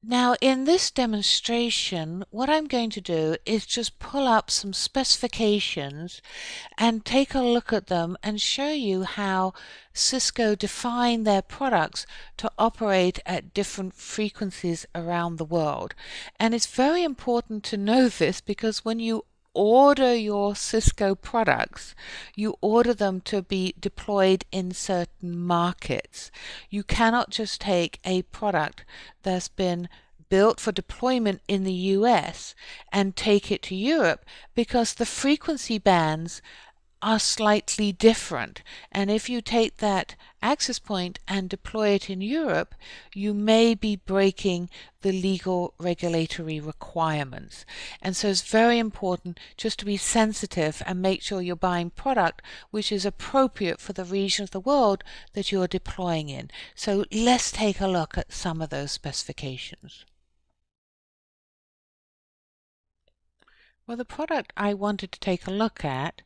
Now, in this demonstration, what I'm going to do is just pull up some specifications and take a look at them and show you how Cisco define their products to operate at different frequencies around the world. And it's very important to know this because when you order your Cisco products, you order them to be deployed in certain markets. You cannot just take a product that's been built for deployment in the US and take it to Europe because the frequency bands are slightly different. And if you take that access point and deploy it in Europe, you may be breaking the legal regulatory requirements. And so it's very important just to be sensitive and make sure you're buying product which is appropriate for the region of the world that you're deploying in. So let's take a look at some of those specifications. Well, the product I wanted to take a look at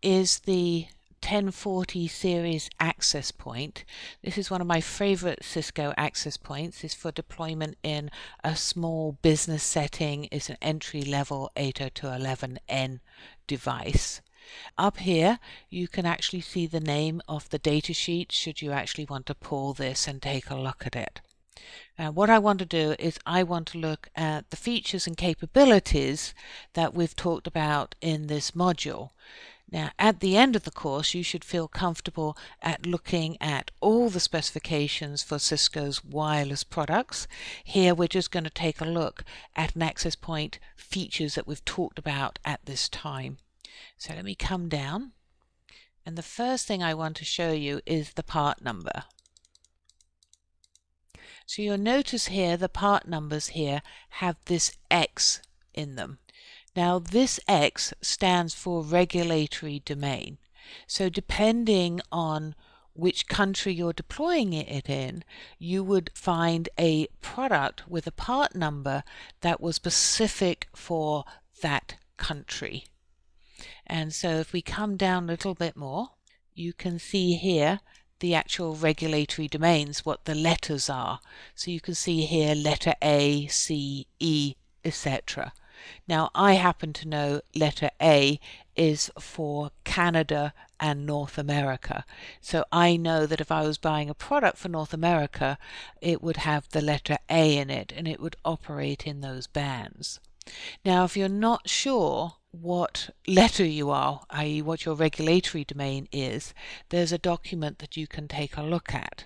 is the 1040 series access point. This is one of my favorite Cisco access points. It's for deployment in a small business setting. It's an entry-level 802.11n device. Up here you can actually see the name of the datasheet should you actually want to pull this and take a look at it. What I want to do is I want to look at the features and capabilities that we've talked about in this module. Now, at the end of the course, you should feel comfortable at looking at all the specifications for Cisco's wireless products. Here, we're just going to take a look at an access point features that we've talked about at this time. So let me come down. And the first thing I want to show you is the part number. So you'll notice here the part numbers here have this X in them. Now this X stands for regulatory domain. So depending on which country you're deploying it in, you would find a product with a part number that was specific for that country. And so if we come down a little bit more, you can see here the actual regulatory domains, what the letters are. So you can see here letter A, C, E, etc. Now I happen to know letter A is for Canada and North America. So I know that if I was buying a product for North America, it would have the letter A in it and it would operate in those bands. Now if you're not sure what letter you are, i.e. what your regulatory domain is, there's a document that you can take a look at.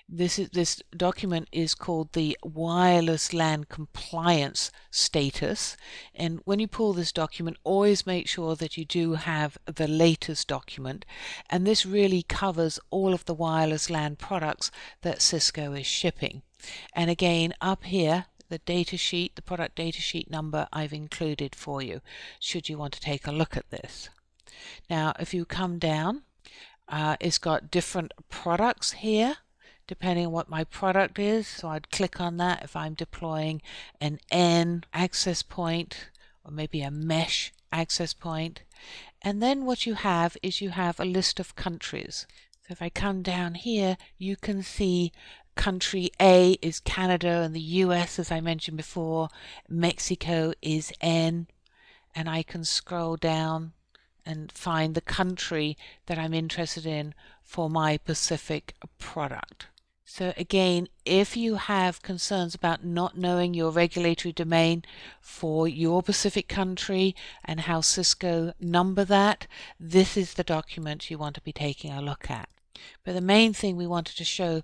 This document is called the Wireless LAN Compliance Status, and when you pull this document, always make sure that you do have the latest document, and this really covers all of the wireless LAN products that Cisco is shipping. And again, up here, the data sheet, the product data sheet number I've included for you, should you want to take a look at this. Now, if you come down, it's got different products here, depending on what my product is. So I'd click on that if I'm deploying an N access point, or maybe a mesh access point. And then what you have is you have a list of countries. So if I come down here, you can see country A is Canada and the US, as I mentioned before. Mexico is N, and I can scroll down and find the country that I'm interested in for my Pacific product. So again, if you have concerns about not knowing your regulatory domain for your Pacific country and how Cisco number that, this is the document you want to be taking a look at. But the main thing we wanted to show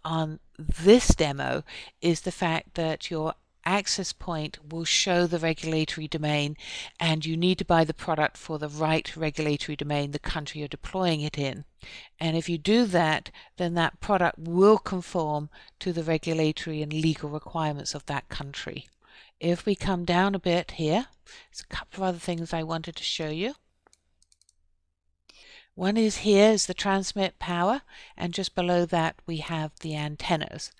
on this demo is the fact that your access point will show the regulatory domain, and you need to buy the product for the right regulatory domain, the country you're deploying it in. And if you do that, then that product will conform to the regulatory and legal requirements of that country. If we come down a bit here, there's a couple of other things I wanted to show you. One is here is the transmit power, and just below that we have the antennas.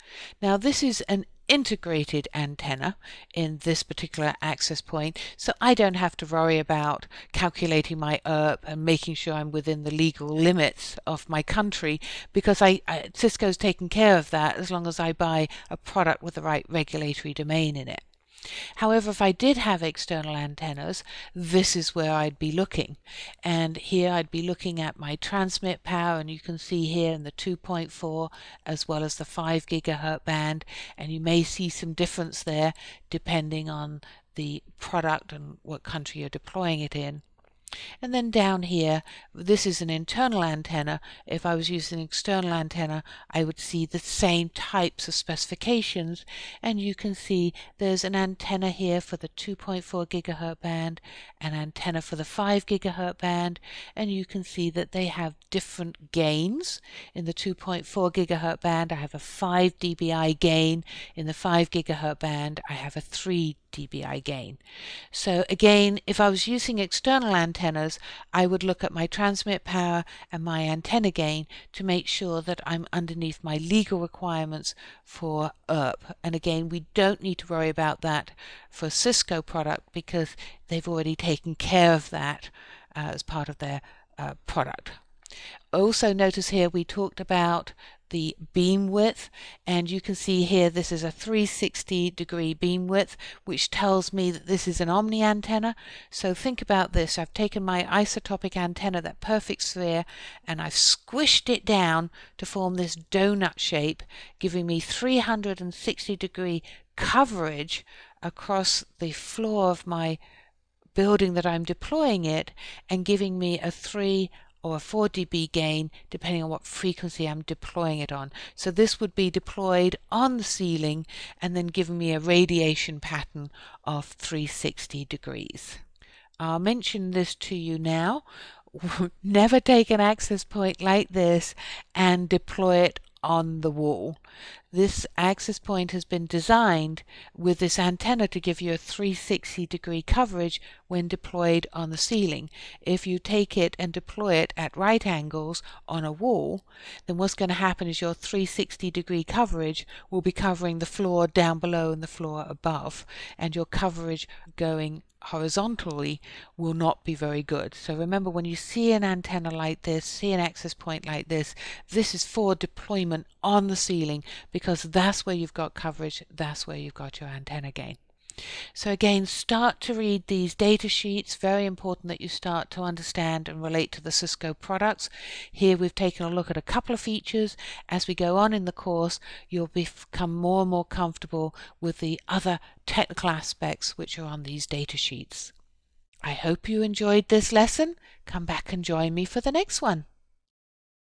Now this is an integrated antenna in this particular access point, so I don't have to worry about calculating my ERP and making sure I'm within the legal limits of my country, because Cisco's taken care of that as long as I buy a product with the right regulatory domain in it. However, if I did have external antennas, this is where I'd be looking. And here I'd be looking at my transmit power, and you can see here in the 2.4 as well as the 5 gigahertz band, and you may see some difference there depending on the product and what country you're deploying it in. And then down here, this is an internal antenna. If I was using an external antenna, I would see the same types of specifications, and you can see there's an antenna here for the 2.4 gigahertz band, an antenna for the 5 gigahertz band, and you can see that they have different gains. In the 2.4 gigahertz band, I have a 5 dBi gain. In the 5 gigahertz band, I have a 3 dBi gain. So again, if I was using external antennas, I would look at my transmit power and my antenna gain to make sure that I'm underneath my legal requirements for ERP. And again, we don't need to worry about that for Cisco product because they've already taken care of that as part of their product. Also notice here we talked about the beam width, and you can see here this is a 360-degree beam width, which tells me that this is an omni antenna. So think about this. I've taken my isotopic antenna, that perfect sphere, and I've squished it down to form this donut shape, giving me 360-degree coverage across the floor of my building that I'm deploying it, and giving me a 3 or a 4 dB gain depending on what frequency I'm deploying it on. So this would be deployed on the ceiling and then giving me a radiation pattern of 360 degrees. I'll mention this to you now. Never take an access point like this and deploy it on the wall. This access point has been designed with this antenna to give you a 360-degree coverage when deployed on the ceiling. If you take it and deploy it at right angles on a wall, then what's going to happen is your 360-degree coverage will be covering the floor down below and the floor above, and your coverage going horizontally will not be very good. So remember, when you see an antenna like this, see an access point like this, this is for deployment on the ceiling, because that's where you've got coverage, that's where you've got your antenna gain. So again, start to read these data sheets. Very important that you start to understand and relate to the Cisco products. Here we've taken a look at a couple of features. As we go on in the course, you'll become more and more comfortable with the other technical aspects which are on these data sheets. I hope you enjoyed this lesson. Come back and join me for the next one.